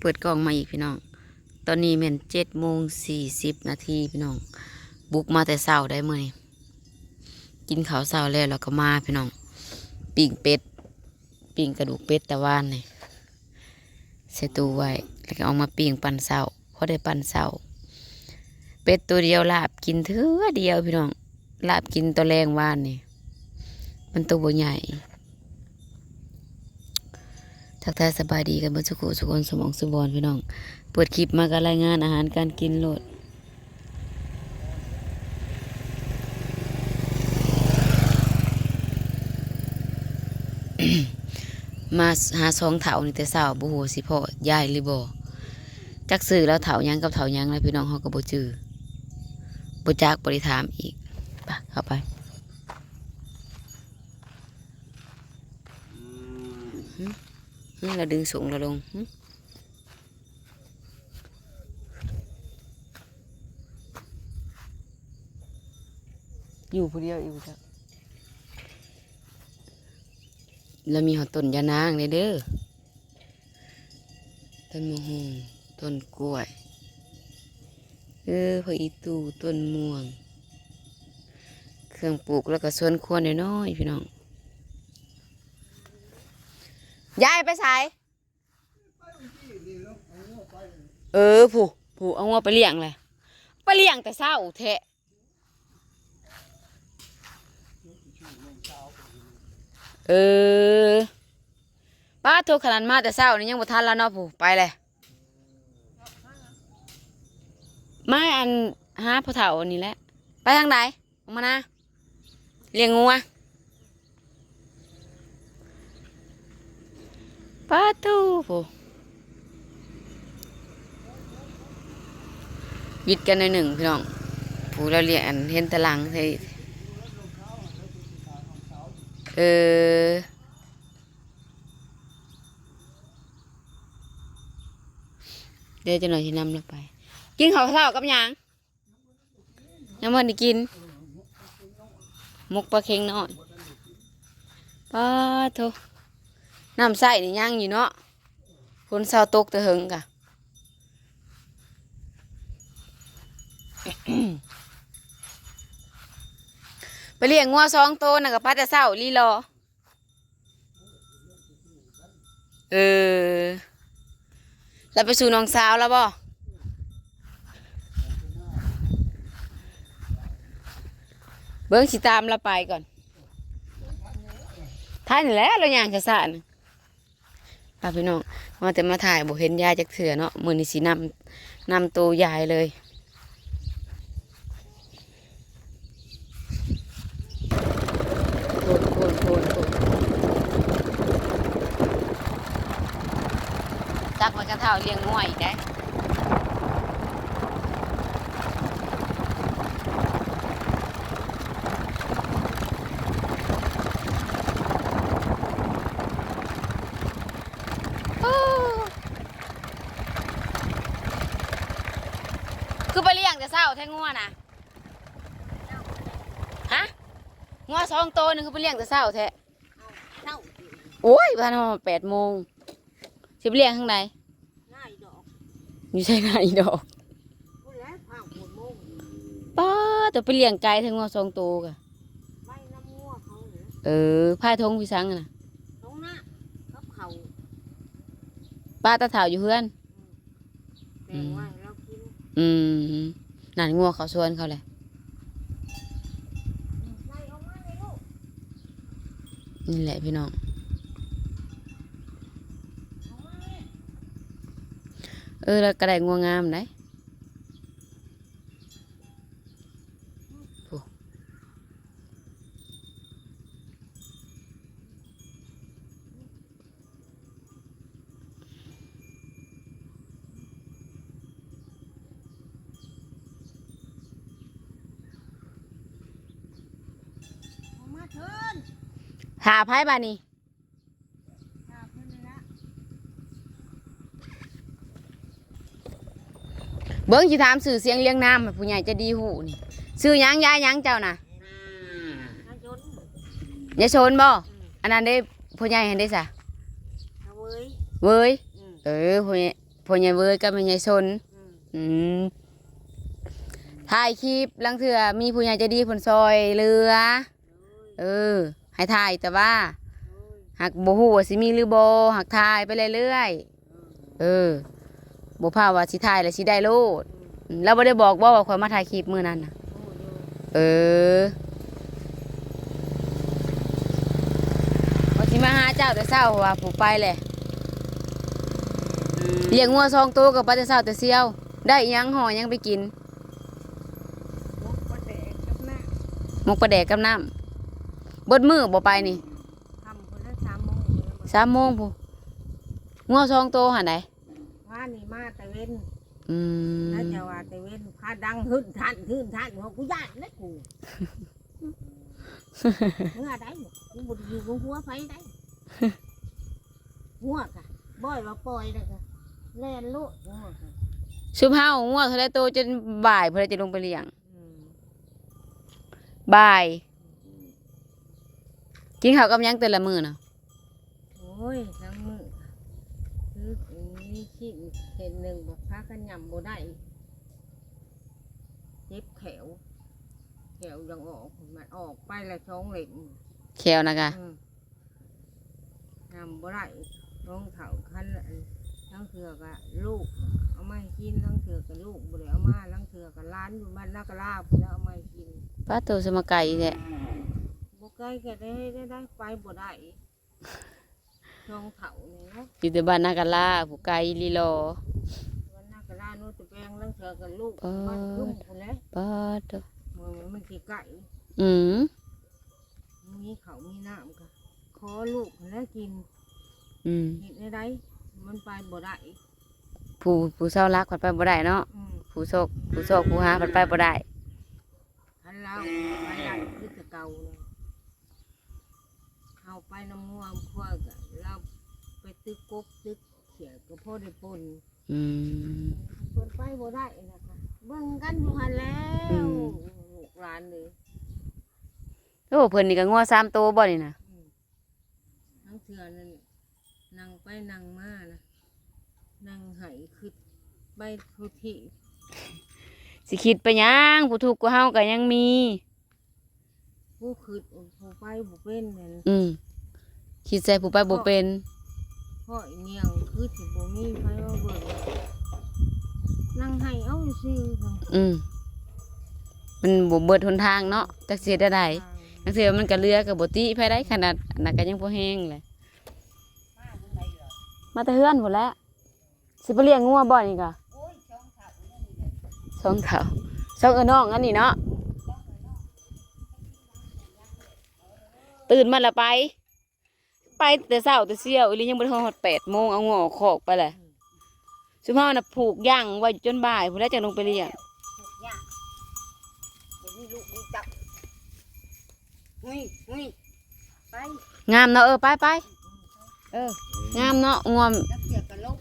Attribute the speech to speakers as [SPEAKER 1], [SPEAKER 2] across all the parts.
[SPEAKER 1] ปิดกล้องมาอีกพี่น้องตอนนี้แม่น7:40 นาทีพี่น้องบุกมาแต่เช้าได้มื้อนี้กินข้าวเช้าแล้วก็มาพี่น้องปิ้งเป็ดปิ้งกระดูกเป็ดแต่ว่านนี่ใส่ตู้ไว้แล้วก็เอามาปิ้งปั่นเช้าพอได้ปั่นเช้าเป็ดตัวเดียวลาบกินเถื่อเดียวพี่น้องลาบกินตัวแรงว่านนี่มันตัวบ่ใหญ่ทักทายสบายดีกันเมื่อสักครู่สุกคนสมองสุบอนพี่น้องเปิดคลิปมาการรายงานอาหารการกินโลด มาหา2 เถานี่แต่เช้าบ่ฮู้สิพ่อยายหรือบ่จักซื้อแล้วเถาหยังกับเถาหยังแล้วพี่น้องเฮาก็บ่จื้อบ่จักบ่ได้ถามอีกไปเข้าไปเราดึงสูงเราลงอยู่ผู้เดียวอยู่จ้ะแล้วมีหอต้นยานางเลยเด้อต้นมะฮุงต้นกล้วยผักอีตูต้นม่วงเครื่องปลูกแล้วก็สวนครัวน้อยๆพี่น้องยายไปใส่ผู้เอางัวไปเลี้ยงเลยไปเลี้ยงแต่เช้าแทะป้าโทรขนาดมาแต่เช้านี่ยังบ่ทันแล้วเนาะผู้ไปเลยไม่อันหาพ่อเฒ่าอันนี้แหละไปทางไหนออกมานะเลี้ยงงัวป้าตู้ผู้วิดกันในหนึ่งพี่น้องผู้เราเรียนเห็นตะลังใช่เดี๋ยวจะหน่อยที่นำเราไปกินข้าวเช้ากับหยังยังมันได้กินมุกปลาเค็งน้อยป้าโถน้ำใส่นี่ยังอยู่เนาะคนเช้าตกตะหึงกะ ไปเลี้ยงงัว2 ตัวน่ะกับป้าแต่เช้าลีรอแล้วไปสู่น้องสาวแล้วบ่เบิ้งสิตามเราไปก่อนท่านนี่แหละเราอย่างจะสานป้าพี่น้องมาแต่มาถ่ายบ่เห็นยายจักเถื่อเนาะมื้อนี้สินำตัวยายเลยโคนจักมันกระเท่าเลี้ยงง่วยอีกได้คือไปเลี้ยงแต่เช้าแท้งัวนะฮะงัว2 ตัวนึงคือไปเลี้ยงแต่เช้าแท้โอ้ยพันมา8 โมงสิไปเลี้ยงข้างในอยู่ใช่ไหมดอกป้าแต่ไปเลี้ยงไก่ทั้งงัว2 ตัวกะพายทงพี่สังนะป้าตาเถาอยู่เพื่อนนั่นงัวเขาชวนเขาเลยนี่แหละพี่น้องแล้วก็ได้งัวงามได้หาไพ่บานี่เบิ้งสิถามสื่อเสียงเลี้ยงน้ำผู้ใหญ่จะดีหูนี่สื่อยังยายยังเจ้าน่ะยายชนบ่อันนั้นได้ผู้ใหญ่เห็นได้สะเว้ยผู้ใหญ่ พ่อใหญ่เว้ยกับแม่ใหญ่ชน
[SPEAKER 2] อืม
[SPEAKER 1] อืมถ่ายคลิปลังเถื่อมีผู้ใหญ่ใจดีผลซอยเรือเออให้ถ่ายแต่ว่าหักบ่ฮู้ว่าสิมีหรือบ่หักถ่ายไปเรื่อยๆเออบ่พาว่าสิถ่ายแล้วสิได้โลดแล้วบ่ได้บอกว่าข่อยมาถ่ายคลิปมื้อนั้นน่ะเออว่าสิมาหาเจ้าแต่เช้าว่าผู้ไปแหละเลี้ยงงัว2ตัวกับไปแต่เช้าแต่เสียวได้อิหยังห่อหยังไปกิน
[SPEAKER 2] มุกปลาแดกกับหน้า
[SPEAKER 1] หมกปลาแดกกับน้ำเบิดมือบ่ไปนี่
[SPEAKER 2] ทำคนละ3 โมง
[SPEAKER 1] 3 โมงพูงัว2 ตัวหันไหน
[SPEAKER 2] ว่านี่มาแต่เว้น
[SPEAKER 1] อืม
[SPEAKER 2] แล้วจะว่าแต่เว้นพาดังหึ่นทันหัวกูย่านนะกูเมื่อใดกูบ่ได้อยู่กับหัวไฟได้หัวกะบ่อยว่าปล่อยเลยกะแล่นโลดหัวกะ
[SPEAKER 1] ชุบเฮางัวเท่าไรโตจนบ่ายเพื่อจะลงไปเลี้ยง
[SPEAKER 2] อืม
[SPEAKER 1] บ่าย กินข้าวกับหยังแต่ละมื้อน่ะ
[SPEAKER 2] โอ้ยทั้งมือคือมีชิ้นเห็นหนึ่งแบบพากันยำบ่ได้เจ็บแขวยังออกมันออกไปละช่องเหล็ก
[SPEAKER 1] แขวนะกะ
[SPEAKER 2] ยำบ่ได้รองเท้าคันอันทั้งเถื่อกับลูกเอามาให้กินทั้งเถื่อกับลูกบ่ได้เอามาทั้งเถื่อกับร้านอยู่บ้านนากะลาพุ่นแล้วเอามาให้กิน
[SPEAKER 1] ป้าโตสมไก่แท้
[SPEAKER 2] บ่ไกลก็ได้ไปบ่ได้ช่องเท้านี่เนาะ
[SPEAKER 1] อยู่แต่บ้านนากะลาผู้ไก่ลีลอ
[SPEAKER 2] วันนากะลาโนตะแปงทั้งเถื่อกับลูก
[SPEAKER 1] เออ
[SPEAKER 2] บ้านลุ่มพุ่นแหล้ว
[SPEAKER 1] ป้าโต
[SPEAKER 2] มันสิไก่
[SPEAKER 1] อืม
[SPEAKER 2] มีเขาวมีน้ำก็ขอลูกแล้วกิน
[SPEAKER 1] อืม
[SPEAKER 2] กินได้มันไปบ่ได้
[SPEAKER 1] ผู้เศร้ารักผัดไปบ่ได้เนาะ
[SPEAKER 2] อืม
[SPEAKER 1] ผู้หาผัดไปบ่ได้
[SPEAKER 2] คันเราไปได้คือแต่เก่าเลยเอาไปน้ำง่วงพวกอะเราไปตึกกบตึกเขียก็พ่อได้ปน
[SPEAKER 1] อืม
[SPEAKER 2] ปนไปบ่ได้นะคะเบิ่งกันอยู่หันแล้ว
[SPEAKER 1] อืม
[SPEAKER 2] ลูกหลานเลย
[SPEAKER 1] โอ้เพิ่นนี่ก็งัว3 ตัวบ่นี่น่ะ
[SPEAKER 2] ทั้งเถื่อนั่นนั่งไปนั่งมานะนั่งไหคือไปทุกที่
[SPEAKER 1] สิคิดไปหยังผู้ทุกข์กว่าเฮาก็ยังมี
[SPEAKER 2] ผู้คือผู้ไปผู้เป็นเนี่ย
[SPEAKER 1] อืมคิดใส่ผู้ไปบ่เป็น
[SPEAKER 2] พ่ออีเนียงคือสิบ่มีไผว่าเบิ่งนั่งให้เอาซื่อค่ะ
[SPEAKER 1] อืมมันบ่เบิดหนทางเนาะจักสิเฮ็ดได้ใดจังซี่มันก็เรือก็บ่ติไผได้ขนาดอันนั้นก็ยังบ่แห้งเลยมาแต่เฮือนพุ่นแหล้วสิไปเลี้ยงงัวบ่นี่ก็สองเท่าสองเอ้อน้องอันนี้เนาะตื่นมาและไปแต่เช้าแต่เสี้ยวอีหลียังบ่ทันฮอด8 โมงเอางัวออกคอกไปแหละซุมเฮาน่ะผูกย่างไว้จนบ่ายพุ่นแล้วจังลงไปเลี้ยง
[SPEAKER 2] ทุกอย่างเดี๋ยวนี้ลูกนี่จับเฮ้ยไป
[SPEAKER 1] งามเนาะไปเอองามเนาะงวม
[SPEAKER 2] จับเสียกันลบ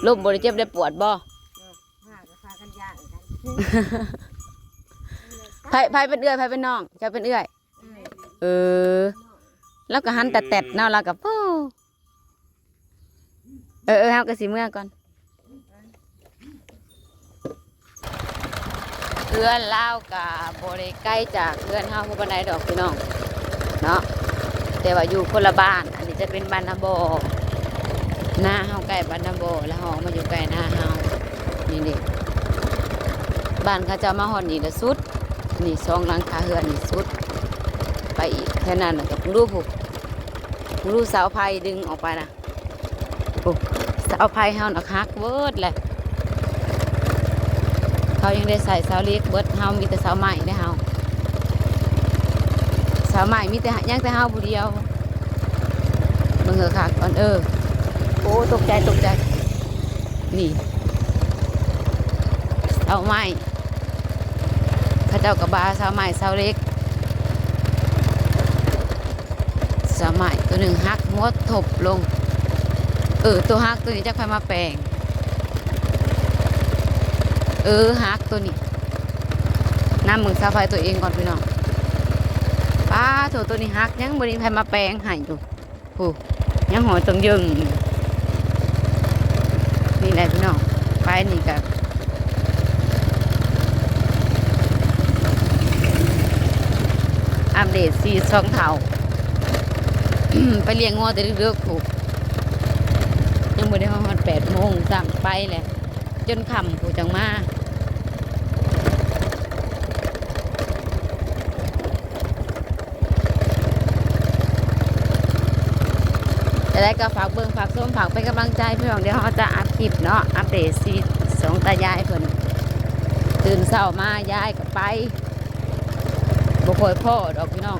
[SPEAKER 1] ลมบ่ได้เจ็บได้ปวดบ่
[SPEAKER 2] พาก็พากันย่างกัน
[SPEAKER 1] ไผเป็นเอื้อยไผเป็นน้องเจ้าเป็นเอื้อยเออแล้วก็หันแต่เนาะแล้วก็ปู้เฮาก็สิเมื่อก่อนเอื้อนลาวก็บ่ได้ไกลจากเอื้อนเฮาผู้ปานใดดอกพี่น้องเนาะแต่ว่าอยู่คนละบ้านอันนี้จะเป็นบ้านนาบ่อหน้าเฮาใกล้บ้านนาบ่อแล้วห้องมาอยู่ใกล้หน้าเฮานี่เด้บ้านเขาเจะมาฮอดนี่ละสุดนี่2 หลังคาเฮือนนี่สุดไปอีกแค่นั้นน่ะก็รู้ผู้รู้สาวไผดึงออกไปนะโอ้สาวไผเฮาน่ะคักเบิดแหละเขายังได้ใส่สาวเล็กเบิดเฮามีแต่สาวใหม่ได้เฮาสาวใหม่มีแต่ยังแต่เฮาผู้เดียวเบิ่งเถอะค่ะก่อนโอ้ตกใจนี่สาวใหม่เขาเจ้ากับบาสาวใหม่สาวเล็กสาวใหม่ตัวหนึ่งหักหัวถบลงตัวหักตัวนี้จะใครมาแปลงหักตัวนี้น้ำมึงสาวไฟตัวเองก่อนพี่น้องป้าตัวนี้หักยังบริใครมาแปลงให้อยู่โอ้ยังหอยตรงยึง นี่แหละพี่น้องไปนี่กับอัปเดตซีช่องเท่า ไปเลี้ยงงัวแต่ดึกๆถูกยังไม่ได้ฮอด8 โมงสั่งไปแหละจนค่ำผู้จังมาจะได้ก็ฝากเบิ่งฝากส้มฝากเป็นกำลังใจพี่น้องเดี๋ยวเขาจะอัพคลิปเนาะอัปเดตซีสองตายายเพิ่นตื่นเช้ามายายก็ไปบ่ค่อยพ่อดอกพี่น้อง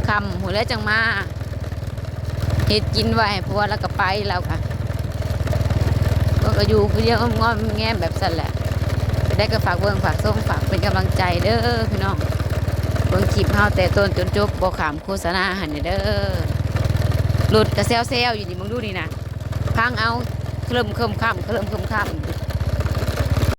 [SPEAKER 1] ค่ำหัวแล้วจังมาเฮ็ดกินไว้ให้ผัวแล้วก็ไปแล้วค่ะก็อยู่คือยังงอมแงมแบบสั่นแหละจะได้ก็ฝากเบิ่งฝากส้มฝากเป็นกำลังใจเด้อพี่น้องเบิ่งคลิปเฮาแต่ต้นจนจบบ่ขามโฆษณาหันเด้อหลุดกระเซลอยู่นี่มึงดูนี่นะพังเอาเคลิ่มค่ำ